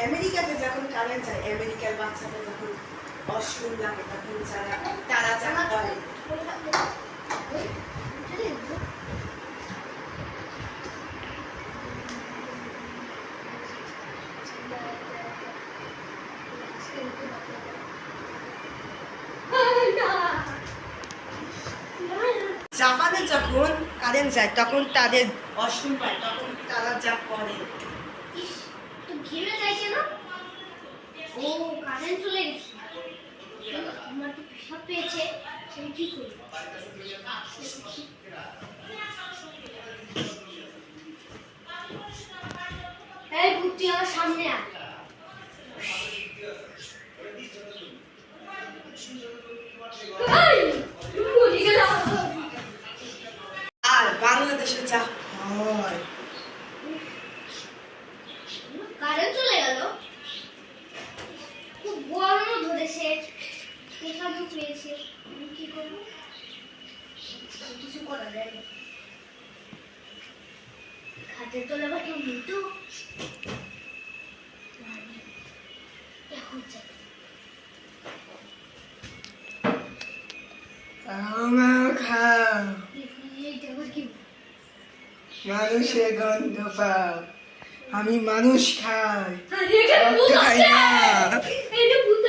আমেরিকাতে যখন কারেন্ট যায়, আমেরিকার বাচ্চাটা যখন অসুখ লাগে তখন তারা যা করে জাপানে যখন কারেন্ট যায় তখন তাদের অসুখ হয়, তখন তারা যা করে। ঘিরে যায় কেন? ও কারেন্ট চলে গেছে, আমার তো পেশাব পেয়েছে, আমি কি করি? এই বুদ্ধি আমার সামনে আয়। আর বাংলাদেশে যা হয়, কারেন্ট চলে গেল, খুব গরমও ধরেছে, পেশাবও পেয়েছে, আমি কি করবো? কিছু করা যায় না। খাটের তলে আবার কেউ নেই তো, এখন যাই। এইটা আবার কি? মানুষের গন্ধ পাও, আমি মানুষ খাই, আরে এটা ভূত খাই আছে, না। এটা ভূত